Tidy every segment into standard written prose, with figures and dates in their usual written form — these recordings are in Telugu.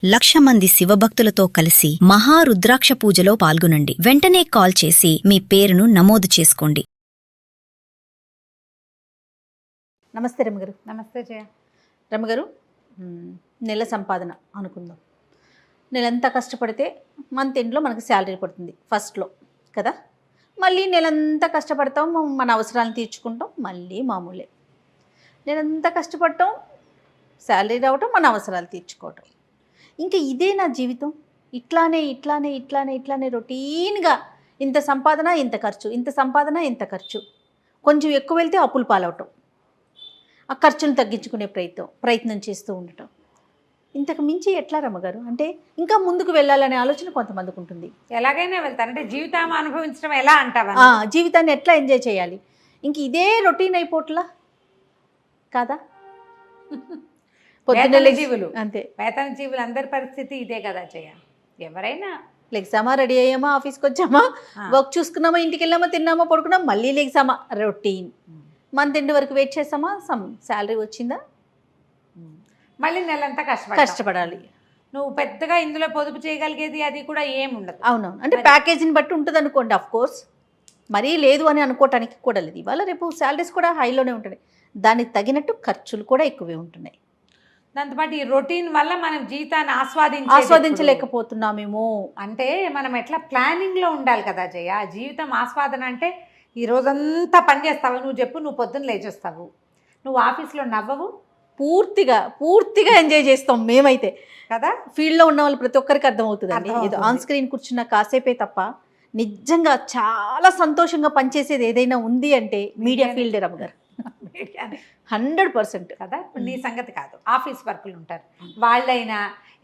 1,00,000 మంది శివభక్తులతో కలిసి మహారుద్రాక్ష పూజలో పాల్గొనండి. వెంటనే కాల్ చేసి మీ పేరును నమోదు చేసుకోండి. నమస్తే రమగారు. నమస్తే జయ. రమగారు, నెల సంపాదన అనుకుందాం. నెలంతా కష్టపడితే మంత్ ఎండ్లో మనకు శాలరీ పడుతుంది ఫస్ట్లో కదా. మళ్ళీ నెలంతా కష్టపడతాం, మన అవసరాలను తీర్చుకుంటాం, మళ్ళీ మామూలే. నెలంతా కష్టపడటం, శాలరీ రావటం, మన అవసరాలు తీర్చుకోవటం. ఇంకా ఇదే నా జీవితం. ఇట్లానే రొటీన్గా ఇంత సంపాదన ఇంత ఖర్చు, ఇంత సంపాదన ఇంత ఖర్చు. కొంచెం ఎక్కువ వెళ్తే అప్పులు పాలవటం, ఆ ఖర్చును తగ్గించుకునే ప్రయత్నం చేస్తూ ఉండటం. ఇంతకు మించి ఎట్లా రమ్మగారు? అంటే ఇంకా ముందుకు వెళ్ళాలనే ఆలోచన కొంతమందికి ఉంటుంది. ఎలాగైనా వెళ్తాను అంటే జీవితాన్ని అనుభవించడం ఎలా అంటావా? జీవితాన్ని ఎట్లా ఎంజాయ్ చేయాలి? ఇంక ఇదే రొటీన్ అయిపోట్లా కాదా? పొద్దున్న జీవులు అంతే. వేతన జీవులు అందరి పరిస్థితి ఇదే కదా జయ. ఎవరైనా లెగ్సామా, రెడీ అయ్యామా, ఆఫీస్కి వచ్చామా, వర్క్ చూసుకున్నామా, ఇంటికి వెళ్ళామా, తిన్నామా, పడుకున్నామా, మళ్ళీ లెగ్సామా, రొటీన్. మంత్ ఎండ్ వరకు వెయిట్ చేసామా, శాలరీ వచ్చిందా, మళ్ళీ నెలంతా కష్టపడాలి. నువ్వు పెద్దగా ఇందులో పొదుపు చేయగలిగేది అది కూడా ఏముండదు. అవునవును. అంటే ప్యాకేజీని బట్టి ఉంటుంది అనుకోండి. ఆఫ్ కోర్స్ మరీ లేదు అని అనుకోవటానికి కూడా లేదు. ఇవాళ రేపు శాలరీస్ కూడా హైలోనే ఉంటున్నాయి, దానికి తగినట్టు ఖర్చులు కూడా ఎక్కువే ఉంటున్నాయి. దాంతోపాటు ఈ రొటీన్ వల్ల మనం జీవితాన్ని ఆస్వాదించలేకపోతున్నామేమో. అంటే మనం ఎట్లా ప్లానింగ్లో ఉండాలి కదా జయ. జీవితం ఆస్వాదన అంటే ఈ రోజంతా పని చేస్తావు. నువ్వు చెప్పు, నువ్వు పొద్దున్న లేచేస్తావు, నువ్వు ఆఫీస్లో నవ్వవు, పూర్తిగా ఎంజాయ్ చేస్తాం మేమైతే కదా. ఫీల్డ్లో ఉన్న వాళ్ళు ప్రతి ఒక్కరికి అర్థమవుతుంది. ఏదో ఆన్ స్క్రీన్ కూర్చున్న కాసేపే తప్ప నిజంగా చాలా సంతోషంగా పనిచేసేది ఏదైనా ఉంది అంటే మీడియా ఫీల్డే రమ్మగారు. 100% కదా. నీ సంగతి కాదు, ఆఫీస్ వర్కులు ఉంటారు, వాళ్ళైనా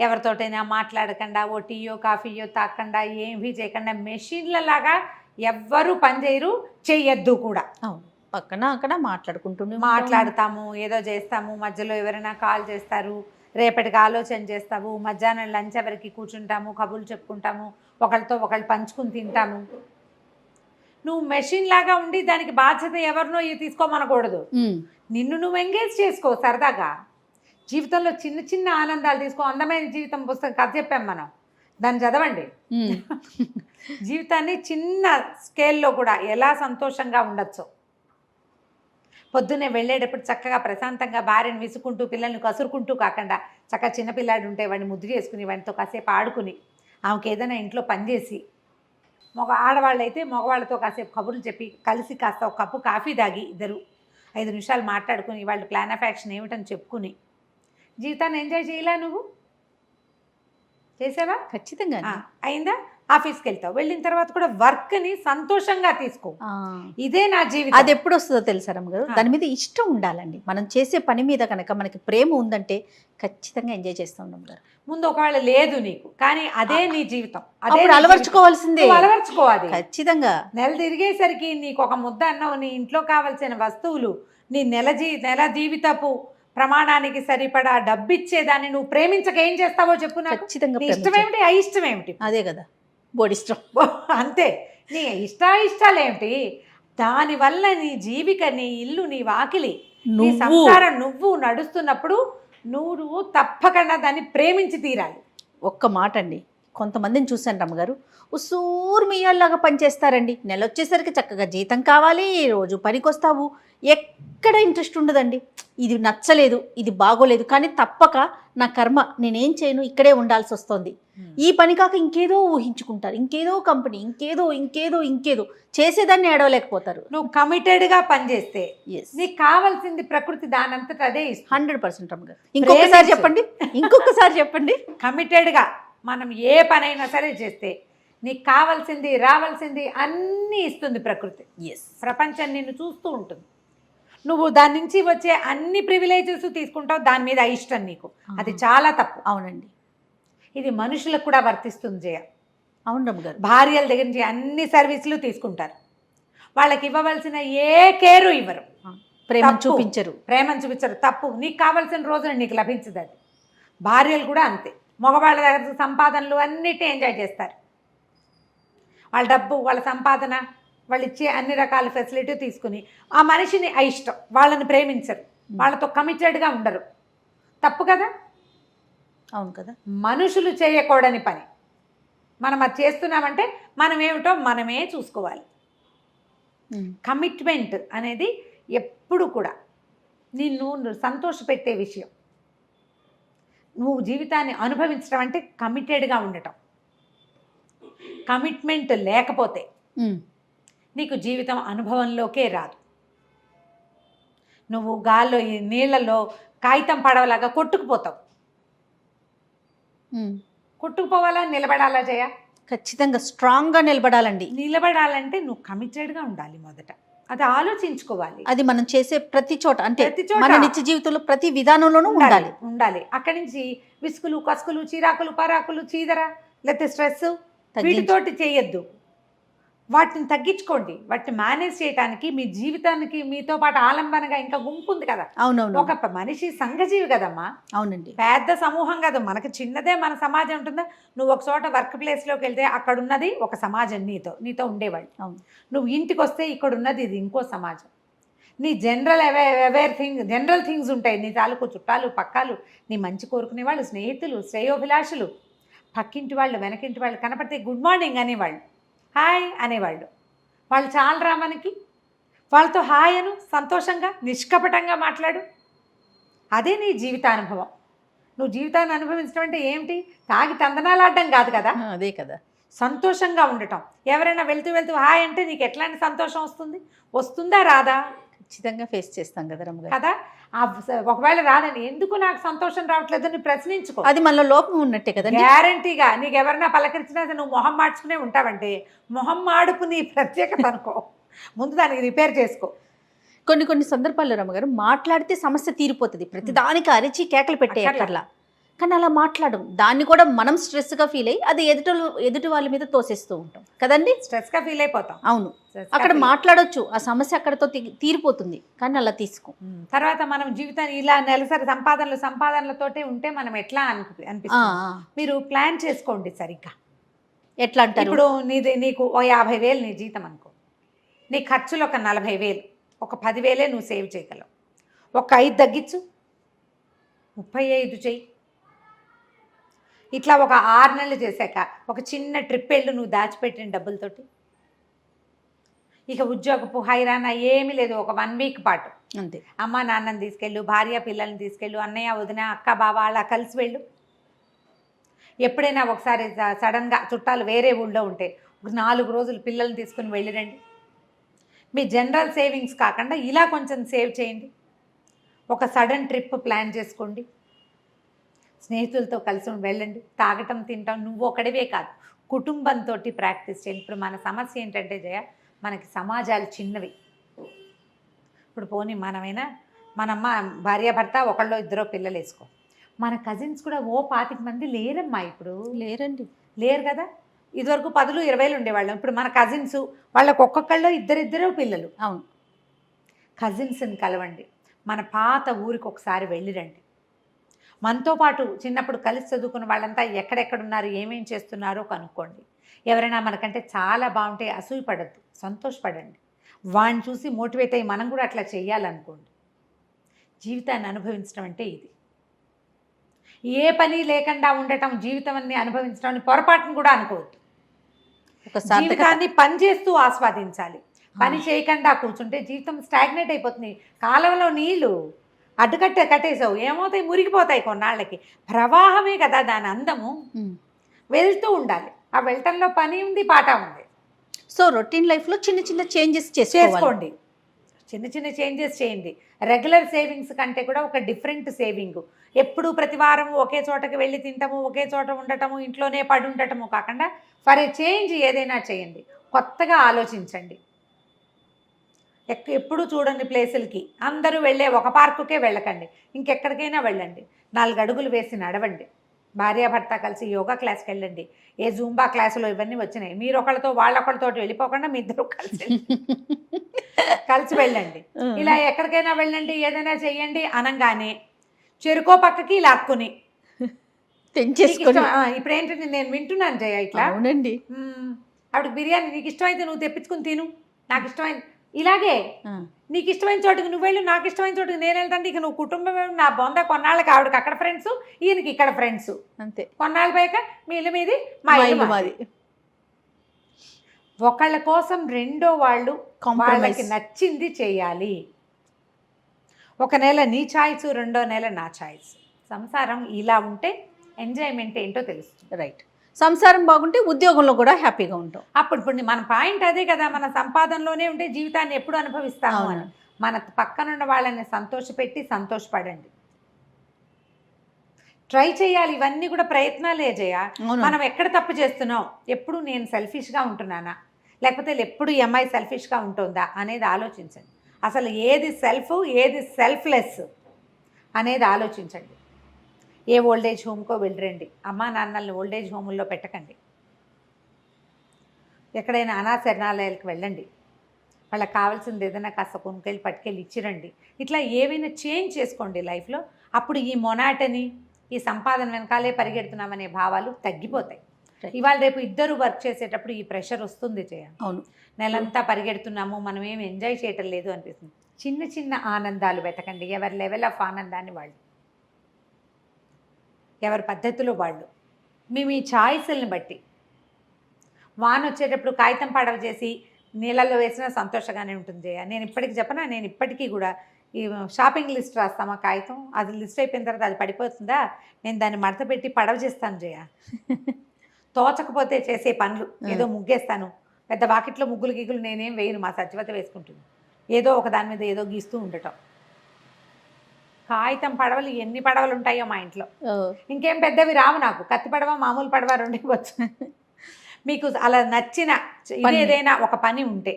ఎవరితోటైనా మాట్లాడకుండా, ఓ టీయో కాఫీయో తాకుండా, ఏమీ చేయకుండా మెషిన్ల లాగా ఎవ్వరూ పనిచేయరు, చెయ్యొద్దు కూడా. పక్కన అక్కడ మాట్లాడతాము, ఏదో చేస్తాము, మధ్యలో ఎవరైనా కాల్ చేస్తారు, రేపటికి ఆలోచన చేస్తాము, మధ్యాహ్నం లంచ్ ఎవరికి కూర్చుంటాము, కబుర్లు చెప్పుకుంటాము, ఒకళ్ళతో ఒకళ్ళు పంచుకుని తింటాము. నువ్వు మెషిన్ లాగా ఉండి దానికి బాధ్యత ఎవరినో తీసుకోమనకూడదు. నిన్ను నువ్వు ఎంగేజ్ చేసుకో సరదాగా. జీవితంలో చిన్న చిన్న ఆనందాలు తీసుకో. అందమైన జీవితం పుస్తకం కథ చెప్పాం మనం, దాన్ని చదవండి. జీవితాన్ని చిన్న స్కేల్లో కూడా ఎలా సంతోషంగా ఉండొచ్చు. పొద్దున్నే వెళ్ళేటప్పుడు చక్కగా ప్రశాంతంగా భార్యను విసుకుంటూ, పిల్లల్ని కసురుకుంటూ కాకుండా చక్కగా చిన్నపిల్లాడు ఉంటే వాడిని ముద్దు చేసుకుని, వాడితో కాసేపు ఆడుకుని, ఆమెకి ఏదైనా ఇంట్లో పనిచేసి, ఆడవాళ్ళు అయితే మగవాళ్ళతో కాసేపు కబుర్లు చెప్పి, కలిసి కాస్త ఒక కప్పు కాఫీ తాగి ఇద్దరు 5 నిమిషాలు మాట్లాడుకుని, వాళ్ళు ప్లాన్ ఆఫ్ యాక్షన్ ఏమిటని చెప్పుకుని జీవితాన్ని ఎంజాయ్ చేయలే? నువ్వు చేసావా? ఖచ్చితంగా అయిందా? ఆఫీస్కి వెళ్తావు, వెళ్ళిన తర్వాత కూడా వర్క్ని సంతోషంగా తీసుకో. ఇదే నా జీవితం. అది ఎప్పుడు వస్తుందో తెలుసా రమ్మగారు? దాని మీద ఇష్టం ఉండాలండి. మనం చేసే పని మీద కనుక మనకి ప్రేమ ఉందంటే ఖచ్చితంగా ఎంజాయ్ చేస్తూ ఉన్నాం గారు. ముందు ఒకవేళ లేదు నీకు, కానీ అదే నీ జీవితం, అదే అలవర్చుకోవాల్సిందే. అలవర్చుకోవాలి ఖచ్చితంగా. నెల తిరిగేసరికి నీకు ఒక ముద్ద అన్నం, నీ ఇంట్లో కావాల్సిన వస్తువులు, నీ నెల జీవితపు ప్రమాణానికి సరిపడా డబ్బిచ్చేదాన్ని నువ్వు ప్రేమించక ఏం చేస్తావో చెప్పు నాకు. ఖచ్చితంగా. ఇష్టమేమిటి, అయిష్టమేమిటి? అదే కదా, బోడిష్టం. అంతే. నీ ఇష్టాలేమిటి? దానివల్ల నీ జీవిక, నీ ఇల్లు, నీ వాకిలి, నీ సంసారం నువ్వు నడుస్తున్నప్పుడు నువ్వు తప్పకుండా దాన్ని ప్రేమించి తీరాలి. ఒక్క మాట అండి, కొంతమందిని చూశాను రమ్మగారు, ఉసూర్మియాల్లాగా పనిచేస్తారండి. నెల వచ్చేసరికి చక్కగా జీతం కావాలి, రోజు పనికొస్తావు, ఎక్కడ ఇంట్రెస్ట్ ఉండదండి. ఇది నచ్చలేదు, ఇది బాగోలేదు, కానీ తప్పక నా కర్మ, నేనేం చేయను, ఇక్కడే ఉండాల్సి వస్తుంది. ఈ పని కాక ఇంకేదో ఊహించుకుంటారు, ఇంకేదో కంపెనీ, ఇంకేదో చేసేదాన్ని ఏడవలేకపోతారు. నువ్వు కమిటెడ్గా పనిచేస్తే నీకు కావాల్సింది ప్రకృతి దానంతట అదే ఇస్తుంది. 100% రమ్మగారు. ఇంకొకసారి చెప్పండి. కమిటెడ్గా మనం ఏ పనైనా సరే చేస్తే నీకు కావాల్సింది, రావాల్సింది అన్నీ ఇస్తుంది ప్రకృతి. ప్రపంచం నిన్ను చూస్తూ ఉంటుంది. నువ్వు దాని నుంచి వచ్చే అన్ని ప్రివిలేజెస్ తీసుకుంటావు, దాని మీద ఇష్టం నీకు. అది చాలా తప్పు. అవునండి. ఇది మనుషులకు కూడా వర్తిస్తుంది జయ. అవును రమ్మగారు. భార్యల దగ్గర నుంచి అన్ని సర్వీసులు తీసుకుంటారు, వాళ్ళకి ఇవ్వవలసిన ఏ కేరు ఇవ్వరు, ప్రేమను చూపించరు. తప్పు. నీకు కావాల్సిన రోజున నీకు లభించదు. అది భార్యలు కూడా అంతే. మగవాళ్ళ దగ్గర సంపాదనలు అన్నిటి ఎంజాయ్ చేస్తారు. వాళ్ళ డబ్బు, వాళ్ళ సంపాదన, వాళ్ళు ఇచ్చే అన్ని రకాల ఫెసిలిటీ తీసుకుని ఆ మనిషిని అయిష్టం, వాళ్ళని ప్రేమించరు, వాళ్ళతో కమిటెడ్గా ఉండరు. తప్పు కదా. అవును కదా. మనుషులు చేయకూడని పని మనం అది చేస్తున్నామంటే మనం ఏమిటో మనమే చూసుకోవాలి. కమిట్మెంట్ అనేది ఎప్పుడు కూడా నిన్ను సంతోషపెట్టే విషయం. నువ్వు జీవితాన్ని అనుభవించడం అంటే కమిటెడ్గా ఉండటం. కమిట్మెంట్ లేకపోతే నీకు జీవితం అనుభవంలోకే రాదు. నువ్వు గాల్లో ఈ నీళ్ళలో కాగితం పడవలాగా కొట్టుకుపోతావు. కొట్టుకుపోవాలా, నిలబడాలా జయ? ఖచ్చితంగా స్ట్రాంగ్గా నిలబడాలండి. నిలబడాలంటే నువ్వు కమిటెడ్గా ఉండాలి. మొదట అది ఆలోచించుకోవాలి. అది మనం చేసే ప్రతి చోట, అంటే ప్రతి చోట. మన నిత్య జీవితంలో ప్రతి విధానంలోనూ ఉండాలి. ఉండాలి. అక్కడి నుంచి విసుకులు, కసుకులు, చిరాకులు, పరాకులు, చీదర, లేకపోతే స్ట్రెస్ వీటితోటి చేయొద్దు. వాటిని తగ్గించుకోండి. వాటిని మేనేజ్ చేయడానికి మీ జీవితానికి మీతో పాటు ఆలంబనగా ఇంకా గుంపు ఉంది కదా. అవునవును. ఒక మనిషి సంఘజీవి కదమ్మా. అవునండి. పెద్ద సమూహం కదా. మనకి చిన్నదే మన సమాజం ఉంటుందా? నువ్వు ఒక చోట వర్క్ ప్లేస్లోకి వెళ్తే అక్కడ ఉన్నది ఒక సమాజం, నీతో ఉండేవాళ్ళు. అవును. నువ్వు ఇంటికి వస్తే ఇక్కడ ఉన్నది ఇది ఇంకో సమాజం. నీ జనరల్ థింగ్స్ ఉంటాయి. నీ తాలూకు చుట్టాలు, పక్కాలు, నీ మంచి కోరుకునే వాళ్ళు, స్నేహితులు, శ్రేయోభిలాషులు, పక్కింటి వాళ్ళు, వెనకింటి వాళ్ళు కనపడితే గుడ్ మార్నింగ్ అనేవాళ్ళు, హాయ్ అనేవాళ్ళు. వాళ్ళు చాలరా మనకి. వాళ్ళతో హాయ్ అను, సంతోషంగా నిష్కపటంగా మాట్లాడు. అదే నీ జీవితానుభవం. నువ్వు జీవితాన్ని అనుభవించడం అంటే ఏమిటి? తాగి తందనాలాడడం కాదు కదా. అదే కదా. సంతోషంగా ఉండటం. ఎవరైనా వెళ్తూ హాయ్ అంటే నీకు ఎట్లాంటి సంతోషం వస్తుంది? వస్తుందా రాదా? ఖచ్చితంగా ఫేస్ చేస్తాం కదా రమ్మగారు. కదా. ఒకవేళ రాదని ఎందుకు నాకు సంతోషం రావట్లేదని ప్రశ్నించుకో. అది మనలో లోపం ఉన్నట్టే కదండి. గ్యారంటీగా నీకు ఎవరైనా పలకరించినా నువ్వు మొహం మార్చుకునే ఉంటావంటే మొహం మాడుకు నీ ప్రత్యేకత అనుకో. ముందు దానికి రిపేర్ చేసుకో. కొన్ని సందర్భాల్లో రమ్మగారు మాట్లాడితే సమస్య తీరిపోతుంది. ప్రతిదానికి అరిచి కేకలు పెట్టేయక్కర్లా. కానీ అలా మాట్లాడడం, దాన్ని కూడా మనం స్ట్రెస్గా ఫీల్ అయ్యి అది ఎదుటి వాళ్ళ మీద తోసేస్తూ ఉంటాం కదండి. స్ట్రెస్గా ఫీల్ అయిపోతాం. అవును. అక్కడ మాట్లాడొచ్చు, ఆ సమస్య అక్కడతో తీరిపోతుంది. కానీ అలా తీసుకో. తర్వాత మనం జీవితాన్ని ఇలా నెలసరి సంపాదనలతోటే ఉంటే మనం ఎట్లా అనిపిస్తుంది? మీరు ప్లాన్ చేసుకోండి సరిగ్గా. ఎట్లా అంటారు? ఇప్పుడు నీకు 50,000 నీ జీతం అనుకో. నీ ఖర్చులు ఒక 40,000, ఒక 10,000 నువ్వు సేవ్ చేయగలవు. ఒక 5 తగ్గించు, 35 చెయ్యి. ఇట్లా ఒక 6 నెలలు చేశాక ఒక చిన్న ట్రిప్ వెళ్ళు నువ్వు దాచిపెట్టిన డబ్బులతోటి. ఇక ఉద్యోగపు హైరానా ఏమీ లేదు. ఒక 1 వీక్ పాటు అంతే. అమ్మ నాన్నని తీసుకెళ్ళు, భార్య పిల్లల్ని తీసుకెళ్ళు, అన్నయ్య వదిన అక్క బావ అలా కలిసి వెళ్ళు. ఎప్పుడైనా ఒకసారి సడన్గా చుట్టాలు వేరే ఊళ్ళో ఉంటే ఒక 4 రోజులు పిల్లల్ని తీసుకుని వెళ్ళిరండి. మీ జనరల్ సేవింగ్స్ కాకుండా ఇలా కొంచెం సేవ్ చేయండి. ఒక సడన్ ట్రిప్ ప్లాన్ చేసుకోండి. స్నేహితులతో కలిసి వెళ్ళండి. తాగటం తింటాం నువ్వు ఒకడివే కాదు, కుటుంబంతో ప్రాక్టీస్ చేయండి. ఇప్పుడు మన సమస్య ఏంటంటే జయ, మనకి సమాజాలు చిన్నవి. ఇప్పుడు పోనీ మనమ్మ భార్యాభర్త ఒకళ్ళో ఇద్దరో పిల్లలు వేసుకో. మన కజిన్స్ కూడా 25 మంది లేరమ్మా. ఇప్పుడు లేరు కదా. ఇదివరకు 10, 20 ఉండేవాళ్ళం. ఇప్పుడు మన కజిన్స్ వాళ్ళకు ఒక్కొక్కళ్ళు ఇద్దరిద్దరు పిల్లలు. అవును. కజిన్స్ని కలవండి. మన పాత ఊరికి ఒకసారి వెళ్ళిరండి. మనతో పాటు చిన్నప్పుడు కలిసి చదువుకున్న వాళ్ళంతా ఎక్కడెక్కడున్నారు, ఏమేం చేస్తున్నారో కనుక్కోండి. ఎవరైనా మనకంటే చాలా బాగుంటే అసూయపడద్దు, సంతోషపడండి. వాడిని చూసి మోటివేట్ అయ్యి మనం కూడా అట్లా చేయాలనుకోండి. జీవితాన్ని అనుభవించడం అంటే ఇది. ఏ పని లేకుండా ఉండటం జీవితం అన్ని అనుభవించడం అని పొరపాటును కూడా అనుకోవద్దు. జీవితాన్ని పని చేస్తూ ఆస్వాదించాలి. పని చేయకుండా కూర్చుంటే జీవితం స్టాగ్నేట్ అయిపోతుంది. కాలంలో నీళ్లు కట్టేసావు, ఏమవుతాయి? మురిగిపోతాయి కొన్నాళ్ళకి. ప్రవాహమే కదా దాని అందము. వెళ్తూ ఉండాలి. ఆ వెళ్ళటంలో పని ఉంది, పాట ఉంది. సో రొటీన్ లైఫ్లో చిన్న చిన్న చేంజెస్ చేసుకోండి. చిన్న చేంజెస్ చేయండి. రెగ్యులర్ సేవింగ్స్ కంటే కూడా ఒక డిఫరెంట్ సేవింగ్. ఎప్పుడు ప్రతి వారం ఒకే చోటకి వెళ్ళి తింటాము, ఒకే చోట ఉండటము, ఇంట్లోనే పడి ఉండటము కాకుండా ఫర్ ఏ చేంజ్ ఏదైనా చేయండి. కొత్తగా ఆలోచించండి. ఎప్పుడు చూడండి ప్లేసులకి. అందరూ వెళ్ళే ఒక పార్కుకే వెళ్ళకండి, ఇంకెక్కడికైనా వెళ్ళండి. 4 అడుగులు వేసి నడవండి. భార్యాభర్త కలిసి యోగా క్లాస్కి వెళ్ళండి. ఏ జూంబా క్లాసులో ఇవన్నీ వచ్చినాయి. మీరు ఒకళ్ళతో వాళ్ళొకళ్ళతో వెళ్ళిపోకుండా మీ ఇద్దరు కలిసి వెళ్ళండి. ఇలా ఎక్కడికైనా వెళ్ళండి, ఏదైనా చెయ్యండి అనగానే చెరుకో పక్కకి లాక్కుని ఇప్పుడు ఏంటంటే నేను వింటున్నాను జయ ఇట్లా. అవునండి. ఆవిడకి బిర్యానీ నీకు ఇష్టమైతే నువ్వు తెప్పించుకుని తిను, నాకు ఇష్టమైంది ఇలాగే ఆ, నీకు ఇష్టమైన చోటుకి నువ్వు వెళ్ళు, నాకు ఇష్టమైన చోటుకి నేను వెళ్తాను. ఇక నువ్వు కుటుంబం ఏమి, నా బొంద కొన్నాళ్ళకి ఆవిడకి అక్కడ ఫ్రెండ్స్, ఈయనకి ఇక్కడ ఫ్రెండ్స్. అంతే. కొన్నాళ్ళ పైక మీ ఇల్లు మీది, మా మా ఇల్లు ఇల్లు మాది. మాది. ఒకళ్ళ కోసం రెండో వాళ్ళు Compromise. వాళ్ళకి నచ్చింది చేయాలి. ఒక నెల నీ ఛాయిస్, రెండో నెల నా ఛాయిస్. సంసారం ఇలా ఉంటే ఎంజాయ్మెంట్ ఏంటో తెలుస్తుంది. రైట్. సంసారం బాగుంటే ఉద్యోగంలో కూడా హ్యాపీగా ఉంటాం. ఇప్పుడు మన పాయింట్ అదే కదా, మన సంపాదనలోనే ఉంటే జీవితాన్ని ఎప్పుడు అనుభవిస్తాము అని. అవును. మన పక్కనున్న వాళ్ళని సంతోషపెట్టి సంతోషపడండి. ట్రై చేయాలి. ఇవన్నీ కూడా ప్రయత్నాలే చేయ. అవును. మనం ఎక్కడ తప్పు చేస్తున్నాం, ఎప్పుడు నేను సెల్ఫిష్గా ఉంటున్నానా, లేకపోతే ఎప్పుడు ఈ అమ్మాయి సెల్ఫిష్గా ఉంటుందా అనేది ఆలోచించండి. అసలు ఏది సెల్ఫ్, ఏది సెల్ఫ్లెస్ అనేది ఆలోచించండి. ఏ ఓల్డేజ్ హోమ్కో వెళ్ళరండి. అమ్మా నాన్నల్ని ఓల్డేజ్ హోముల్లో పెట్టకండి. ఎక్కడైనా అనాశరణాలయాలకు వెళ్ళండి. వాళ్ళకి కావాల్సింది ఏదైనా కాస్త కొనుకెళ్ళి పట్టుకెళ్ళి ఇచ్చిరండి. ఇట్లా ఏవైనా చేంజ్ చేసుకోండి లైఫ్లో. అప్పుడు ఈ మొనాటని, ఈ సంపాదన వెనకాలే పరిగెడుతున్నామనే భావాలు తగ్గిపోతాయి. ఇవాళ రేపు ఇద్దరు వర్క్ చేసేటప్పుడు ఈ ప్రెషర్ వస్తుంది. చేయాలి. అవును. నెలంతా పరిగెడుతున్నాము, మనం ఏమి ఎంజాయ్ చేయటం లేదు అనిపిస్తుంది. చిన్న చిన్న ఆనందాలు వెతకండి. ఎవరి లెవెల్ ఆఫ్ ఆనందాన్ని వాళ్ళు, ఎవరి పద్ధతిలో వాళ్ళు, మీ ఛాయిస్ని బట్టి. వాన వచ్చేటప్పుడు కాగితం పడవ చేసి నీళ్ళల్లో వేసినా సంతోషంగానే ఉంటుంది. జయ, నేను ఇప్పటికి చెప్పనా, నేను ఇప్పటికీ కూడా ఈ షాపింగ్ లిస్ట్ రాస్తామా కాగితం, అది లిస్ట్ అయిపోయిన తర్వాత అది పడిపోతుందా, నేను దాన్ని మడత పెట్టి పడవ చేస్తాను. జయ, తోచకపోతే చేసే పనులు, ఏదో ముగ్గేస్తాను. పెద్ద వాకిట్లో ముగ్గులు గిగ్గులు నేనేం వేయను, మా సత్యవత వేసుకుంటుంది. ఏదో ఒక దాని మీద ఏదో గీస్తూ ఉండటం. కాగితం పడవలు ఎన్ని పడవలు ఉంటాయో మా ఇంట్లో. ఇంకేం పెద్దవి రావు నాకు. కత్తి పడవ, మామూలు పడవ రెండు ఇవ్వచ్చు. మీకు అలా నచ్చిన ఏదైనా ఒక పని ఉంటే,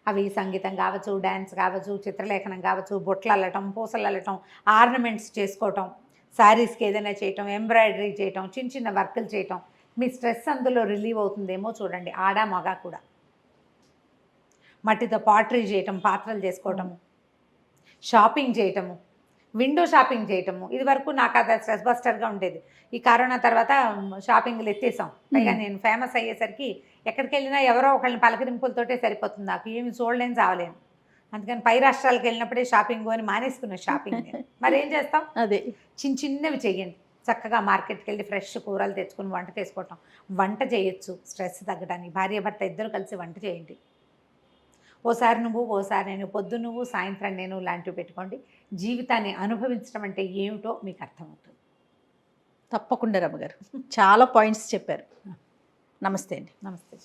అవి సంగీతం కావచ్చు, డ్యాన్స్ కావచ్చు, చిత్రలేఖనం కావచ్చు, బొట్లు అల్లటం, పూసలు అల్లటం, ఆర్నమెంట్స్ చేసుకోవటం, శారీస్కి ఏదైనా చేయటం, ఎంబ్రాయిడరీ చేయటం, చిన్న చిన్న వర్కులు చేయటం. మీ స్ట్రెస్ అందులో రిలీవ్ అవుతుందేమో చూడండి. ఆడ మగ కూడా. మట్టితో పాటరీ చేయటం, పాత్రలు చేసుకోవటము, షాపింగ్ చేయటము, విండో షాపింగ్ చేయటము. ఇది వరకు నాకు అది స్ట్రెస్ బస్టర్గా ఉండేది. ఈ కరోనా తర్వాత షాపింగ్లు ఎత్తేసాం. పైగా నేను ఫేమస్ అయ్యేసరికి ఎక్కడికి వెళ్ళినా ఎవరో ఒకళ్ళని పలకరింపులతోటే సరిపోతుంది. నాకు ఏమి చూడలేని చావలేను. అందుకని పై రాష్ట్రాలకు వెళ్ళినప్పుడే షాపింగ్ అని మానేసుకున్నాను షాపింగ్. మరి ఏం చేస్తాం, అదే చిన్న చిన్నవి చెయ్యండి. చక్కగా మార్కెట్కి వెళ్ళి ఫ్రెష్ కూరలు తెచ్చుకుని వంట చేసుకోవటం. వంట చేయొచ్చు స్ట్రెస్ తగ్గడానికి. భార్య భర్త ఇద్దరు కలిసి వంట చేయండి. ఓసారి నువ్వు, ఓసారి నేను, పొద్దు నువ్వు, సాయంత్రం నేను లాంటివి పెట్టుకోండి. జీవితాన్ని అనుభవించడం అంటే ఏమిటో మీకు అర్థమవుతుంది. తప్పకుండా రమ్మగారు చాలా పాయింట్స్ చెప్పారు. నమస్తే అండి. నమస్తే.